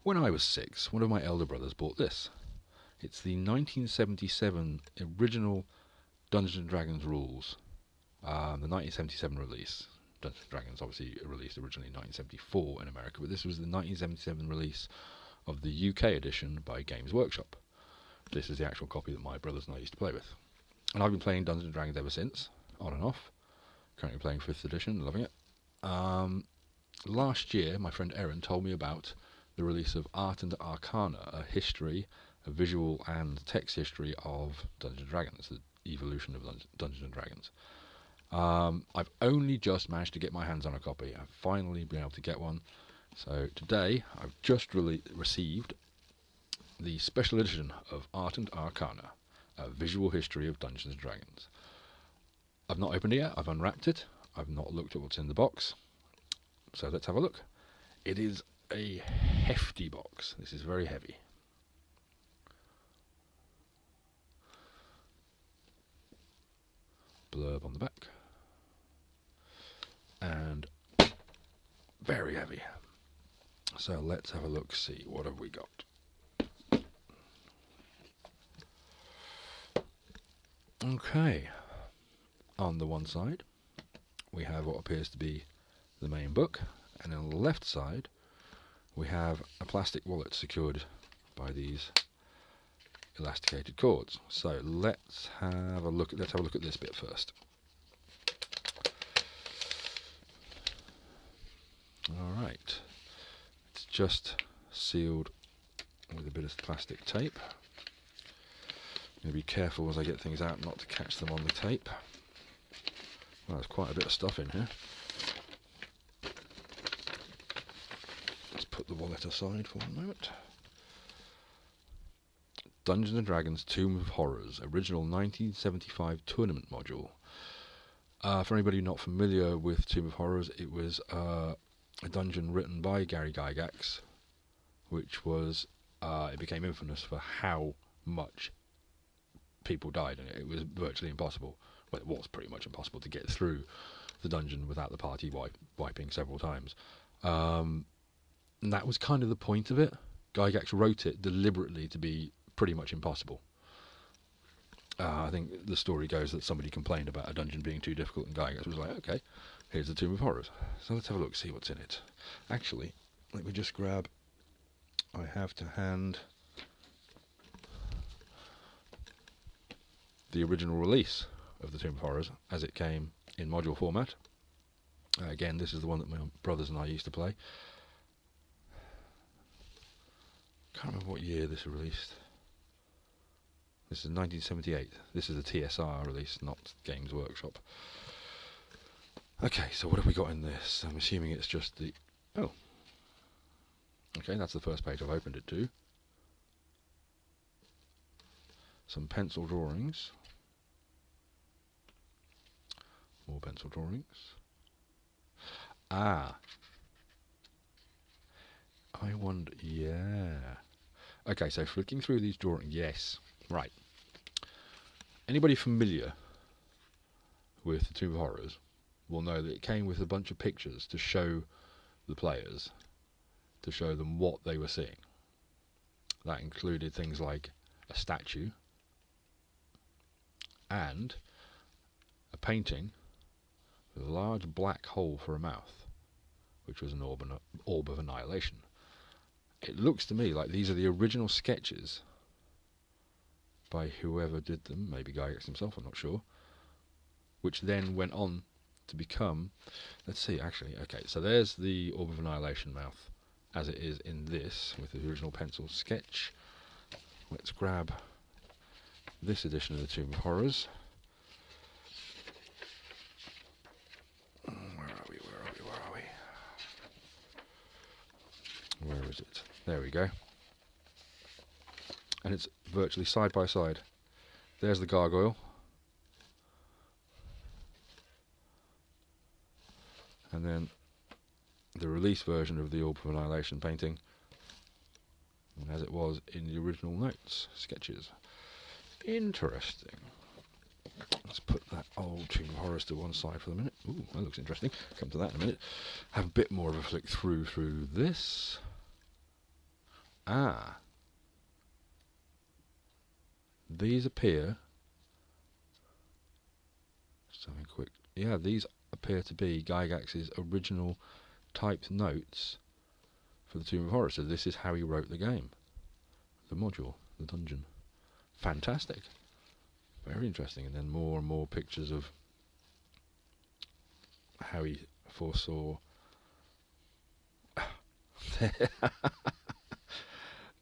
When I was 6, one of my elder brothers bought this. It's the 1977 original Dungeons & Dragons rules. The 1977 release. Dungeons & Dragons obviously released originally in 1974 in America, but this was the 1977 release of the UK edition by Games Workshop. This is the actual copy that my brothers and I used to play with. And I've been playing Dungeons & Dragons ever since, on and off. Currently playing 5th edition, loving it. Last year, my friend Erin told me about the release of Art and Arcana, a history, a visual and text history of Dungeons & Dragons, the evolution of Dungeons & Dragons. I've only just managed to get my hands on a copy. I've finally been able to get one. So today, I've just received the special edition of Art and Arcana, a visual history of Dungeons & Dragons. I've not opened it yet. I've unwrapped it. I've not looked at what's in the box. So let's have a look. It is a hefty box. This is very heavy. Blurb on the back. And very heavy. So let's have a look, see what have we got. Okay. On the one side, we have what appears to be the main book, and on the left side we have a plastic wallet secured by these elasticated cords. So let's have a look at this bit first. Alright, it's just sealed with a bit of plastic tape. I'm going to be careful as I get things out not to catch them on the tape. Well, there's quite a bit of stuff in here. Let's put the wallet aside for a moment. Dungeons & Dragons Tomb of Horrors, original 1975 tournament module. For anybody not familiar with Tomb of Horrors, it was a dungeon written by Gary Gygax, which was, it became infamous for how much people died in it. It was virtually impossible. Well, it was pretty much impossible to get through the dungeon without the party wiping several times. And that was kind of the point of it. Gygax wrote it deliberately to be pretty much impossible. I think the story goes that somebody complained about a dungeon being too difficult, and Gygax was like, okay, here's the Tomb of Horrors. So let's have a look, see what's in it. Actually, let me just grab... I have to hand the original release of the Tomb of Horrors as it came in module format. Again, this is the one that my brothers and I used to play. Can't remember what year this was released. This is 1978. This is the TSR release, not Games Workshop. Okay, so what have we got in this? I'm assuming it's just the... Oh. Okay, that's the first page I've opened it to. Some pencil drawings. More pencil drawings. Ah. I wonder... Yeah. Okay, so flicking through these drawings... Yes. Right. Anybody familiar with the Tomb of Horrors will know that it came with a bunch of pictures to show the players, to show them what they were seeing. That included things like a statue and a painting with a large black hole for a mouth, which was an orb of annihilation. It looks to me like these are the original sketches by whoever did them, maybe Gygax himself, I'm not sure, which then went on to become, let's see, actually, okay, so there's the Orb of Annihilation mouth as it is in this, with the original pencil sketch. Let's grab this edition of the Tomb of Horrors. Where are we? Where is it? There we go. And it's virtually side by side. There's the gargoyle. And then the release version of the Orb of Annihilation painting, as it was in the original notes, sketches. Interesting. Let's put that old Tomb of Horrors to one side for the minute. Ooh, that looks interesting. Come to that in a minute. Have a bit more of a flick through this. Ah, these appear. Just having a quick. Yeah, these appear to be Gygax's original typed notes for the Tomb of Horrors. So this is how he wrote the game, the module, the dungeon. Fantastic. Very interesting. And then more and more pictures of how he foresaw.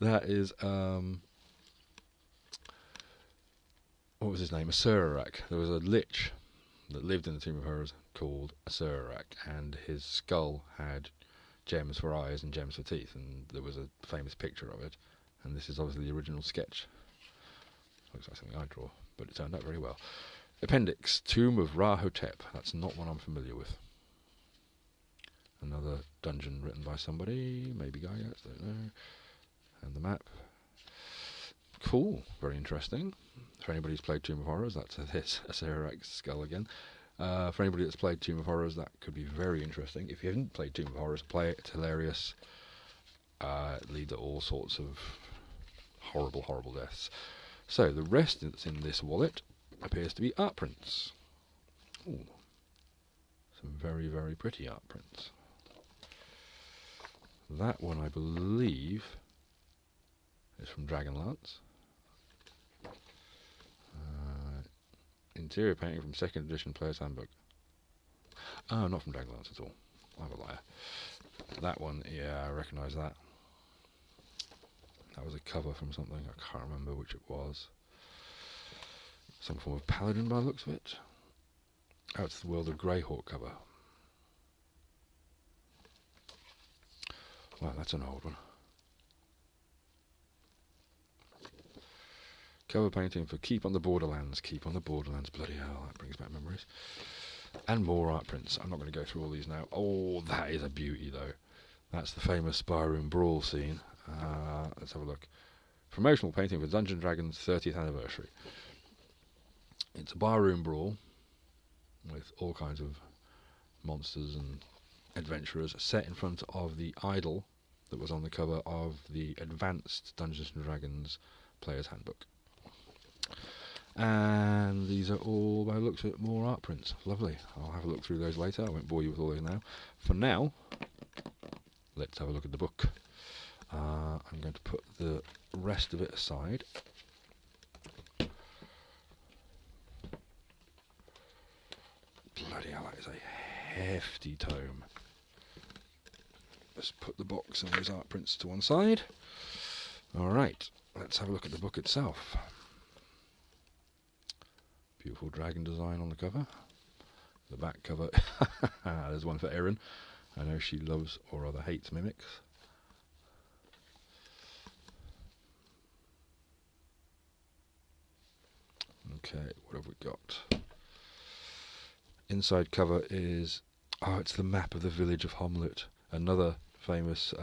That is, what was his name? Asurrak. There was a lich that lived in the Tomb of Horrors called Asurrak, and his skull had gems for eyes and gems for teeth, and there was a famous picture of it, and this is obviously the original sketch. Looks like something I draw, but it turned out very well. Appendix, Tomb of Ra-Hotep. That's not one I'm familiar with. Another dungeon written by somebody, maybe Gygax, don't know. And the map. Cool, very interesting. For anybody who's played Tomb of Horrors, that's this Asurrak's skull again. For anybody that's played Tomb of Horrors, that could be very interesting. If you haven't played Tomb of Horrors, play it. It's hilarious. It leads to all sorts of horrible, horrible deaths. So, the rest that's in this wallet appears to be art prints. Ooh. Some very, very pretty art prints. That one, I believe, is from Dragonlance. Interior painting from 2nd edition Player's Handbook. Oh, not from Dragonlance at all. I'm a liar. That one, yeah, I recognise that. That was a cover from something. I can't remember which it was. Some form of paladin by the looks of it. Oh, it's the World of Greyhawk cover. Wow, that's an old one. Cover painting for Keep on the Borderlands. Keep on the Borderlands. Bloody hell, that brings back memories. And more art prints. I'm not going to go through all these now. Oh, that is a beauty, though. That's the famous Barroom Brawl scene. Let's have a look. Promotional painting for Dungeons & Dragons 30th anniversary. It's a barroom brawl with all kinds of monsters and adventurers set in front of the idol that was on the cover of the Advanced Dungeons & Dragons Player's Handbook. And these are all, by the looks of it, more art prints. Lovely. I'll have a look through those later. I won't bore you with all those now. For now, let's have a look at the book. I'm going to put the rest of it aside. Bloody hell, that is a hefty tome. Let's put the box and those art prints to one side. Alright, let's have a look at the book itself. Beautiful dragon design on the cover. The back cover, there's one for Erin. I know she loves or rather hates mimics. Okay, what have we got? Inside cover is, it's the map of the village of Homlet, another famous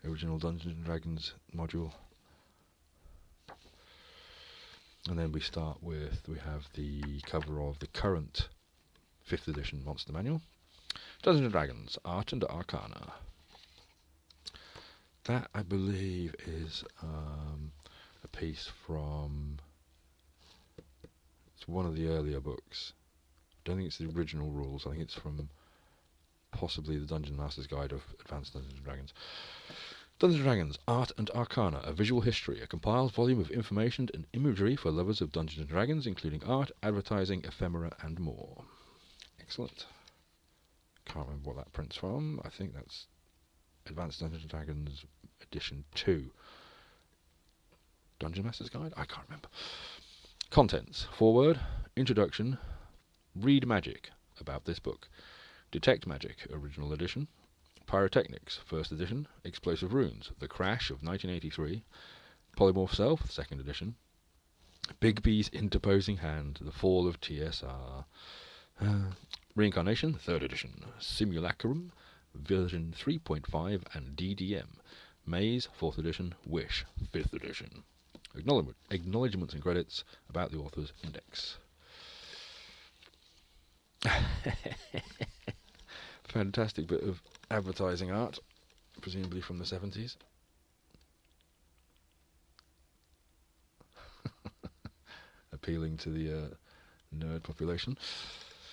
original Dungeons & Dragons module. And then we have the cover of the current 5th edition Monster Manual. Dungeons & Dragons, Art and Arcana. That, I believe, is a piece from... It's one of the earlier books. I don't think it's the original rules. I think it's from possibly the Dungeon Master's Guide of Advanced Dungeons & Dragons. Dungeons & Dragons, Art and Arcana, a visual history, a compiled volume of information and imagery for lovers of Dungeons & Dragons, including art, advertising, ephemera, and more. Excellent. Can't remember what that print's from. I think that's Advanced Dungeons & Dragons Edition 2. Dungeon Master's Guide? I can't remember. Contents. Foreword, Introduction, Read Magic, about this book, Detect Magic, Original Edition, Pyrotechnics, 1st Edition, Explosive Runes, The Crash of 1983, Polymorph Self, 2nd Edition, Bigby's Interposing Hand, The Fall of TSR, Reincarnation, 3rd Edition, Simulacrum, version 3.5 and DDM, Maze, 4th Edition, Wish, 5th Edition. Acknowledgements and credits about the author's index. Fantastic bit of advertising art, presumably from the 70s. appealing to the nerd population.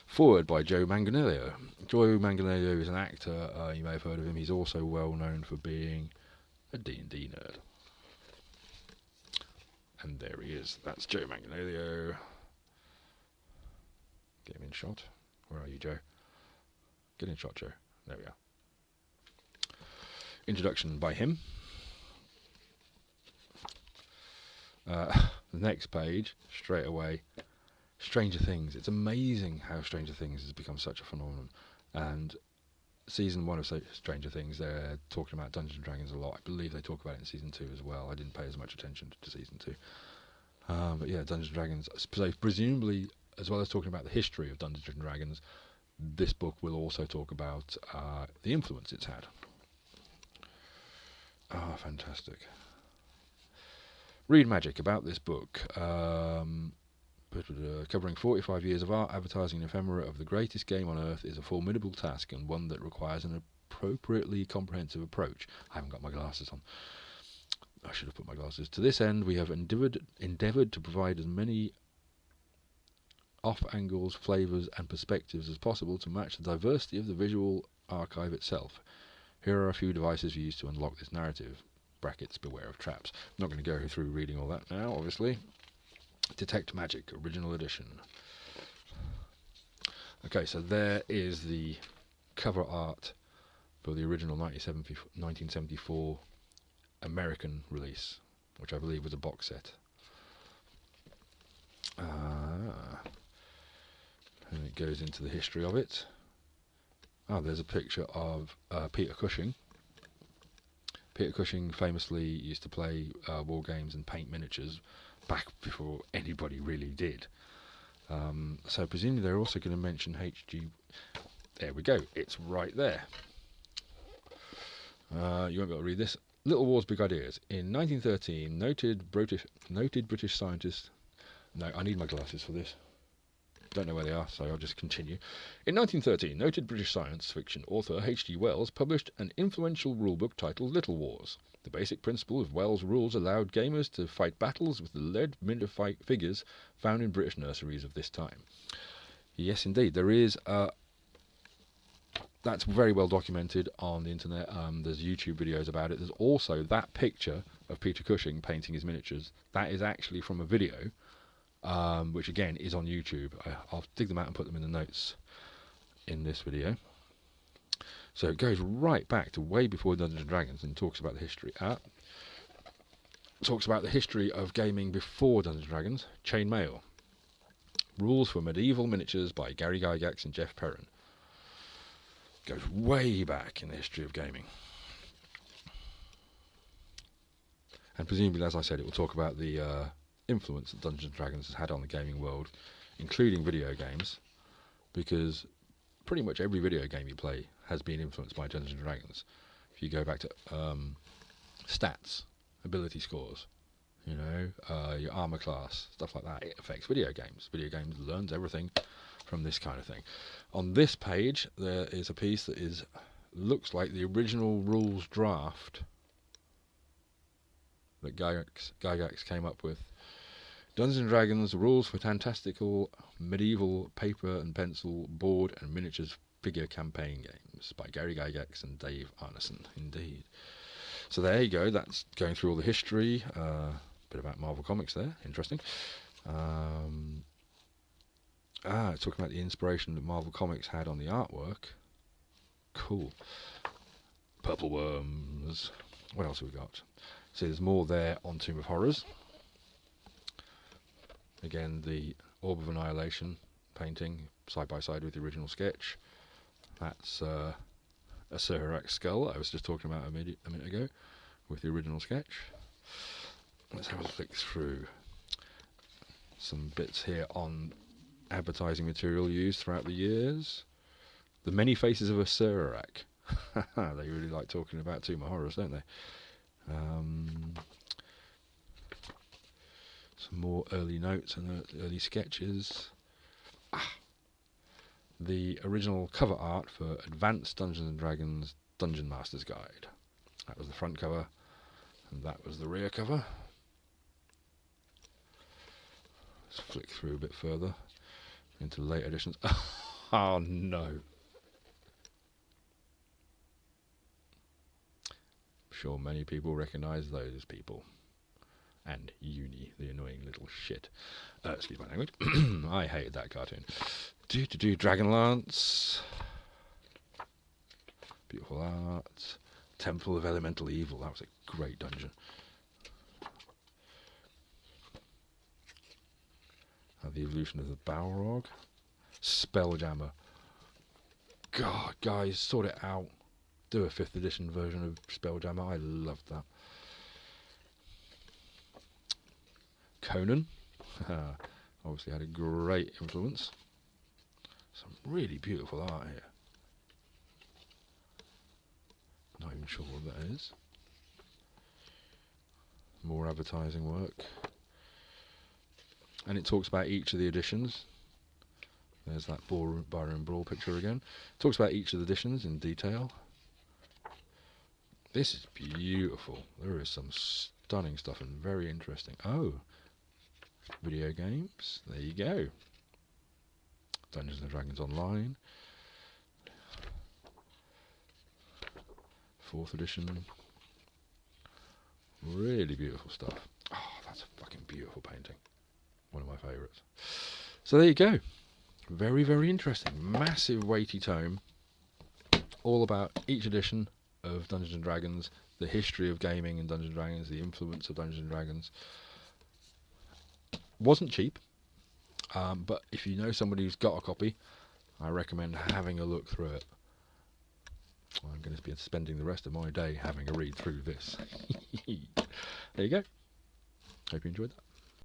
Forward by Joe Manganiello. Joe Manganiello is an actor. You may have heard of him. He's also well known for being a D&D nerd. And there he is. That's Joe Manganiello. Get him in shot. Where are you, Joe? Get in shot, Joe. There we are. Introduction by him. The next page, straight away, Stranger Things. It's amazing how Stranger Things has become such a phenomenon. And season 1 of Stranger Things, they're talking about Dungeons and Dragons a lot. I believe they talk about it in season 2 as well. I didn't pay as much attention to season 2. But yeah, Dungeons and Dragons. So presumably, as well as talking about the history of Dungeons and Dragons, this book will also talk about the influence it's had. Ah, fantastic. Read magic about this book. Covering 45 years of art, advertising, and ephemera of the greatest game on earth is a formidable task and one that requires an appropriately comprehensive approach. I haven't got my glasses on. I should have put my glasses. To this end, we have endeavoured to provide as many off-angles, flavours and perspectives as possible to match the diversity of the visual archive itself. Here are a few devices used to unlock this narrative. Brackets, beware of traps. I'm not going to go through reading all that now, obviously. Detect Magic, original edition. Okay, so there is the cover art for the original 1974 American release, which I believe was a box set. And it goes into the history of it. There's a picture of Peter Cushing. Peter Cushing famously used to play war games and paint miniatures back before anybody really did. So presumably they're also going to mention H.G. There we go. It's right there. You won't be able to read this. Little Wars, Big Ideas. In 1913, noted British scientist... No, I need my glasses for this. Don't know where they are, so I'll just continue. In 1913, noted British science fiction author H.G. Wells published an influential rulebook titled Little Wars. The basic principle of Wells' rules allowed gamers to fight battles with the lead miniature figures found in British nurseries of this time. Yes, indeed, there is... that's very well documented on the internet. There's YouTube videos about it. There's also that picture of Peter Cushing painting his miniatures. That is actually from a video, which again is on YouTube. I'll dig them out and put them in the notes in this video. So it goes right back to way before Dungeons and Dragons and talks about the history. Talks about the history of gaming before Dungeons and Dragons. Chainmail. Rules for Medieval Miniatures by Gary Gygax and Jeff Perrin. Goes way back in the history of gaming. And presumably, as I said, it will talk about the influence that Dungeons and Dragons has had on the gaming world, including video games, because pretty much every video game you play has been influenced by Dungeons and Dragons. If you go back to stats, ability scores, you know, your armor class, stuff like that, it affects video games. Video games learns everything from this kind of thing. On this page, there is a piece that looks like the original rules draft that Gygax came up with. Dungeons and Dragons, rules for fantastical medieval paper and pencil, board and miniatures figure campaign games by Gary Gygax and Dave Arneson. Indeed. So there you go. That's going through all the history. Bit about Marvel Comics there. Interesting. It's talking about the inspiration that Marvel Comics had on the artwork. Cool. Purple Worms. What else have we got? So there's more there on Tomb of Horrors. Again, the Orb of Annihilation painting side by side with the original sketch. That's a Serac skull I was just talking about a minute ago with the original sketch. Let's have a flick through some bits here on advertising material used throughout the years. The many faces of a Serac. They really like talking about Tomb of Horrors, don't they? Some more early notes and early sketches. The original cover art for Advanced Dungeons and Dragons Dungeon Master's Guide. That was the front cover, and that was the rear cover. Let's flick through a bit further into late editions. Oh no. I'm sure many people recognise those people. And Uni, the annoying little shit. Excuse my language. I hated that cartoon. Dragonlance. Beautiful art. Temple of Elemental Evil. That was a great dungeon. The evolution of the Balrog. Spelljammer. God, guys, sort it out. Do a 5th edition version of Spelljammer. I loved that. Conan. Obviously had a great influence. Some really beautiful art here. Not even sure what that is. More advertising work. And it talks about each of the editions. There's that Barroom Brawl picture again. Talks about each of the editions in detail. This is beautiful. There is some stunning stuff and very interesting. Oh, video games. There you go. Dungeons and Dragons Online. 4th edition. Really beautiful stuff. Oh, that's a fucking beautiful painting. One of my favourites. So there you go. Very, very interesting. Massive weighty tome. All about each edition of Dungeons and Dragons, the history of gaming in Dungeons and Dragons, the influence of Dungeons and Dragons. Wasn't cheap, but if you know somebody who's got a copy, I recommend having a look through it. I'm going to be spending the rest of my day having a read through this. There you go. Hope you enjoyed that.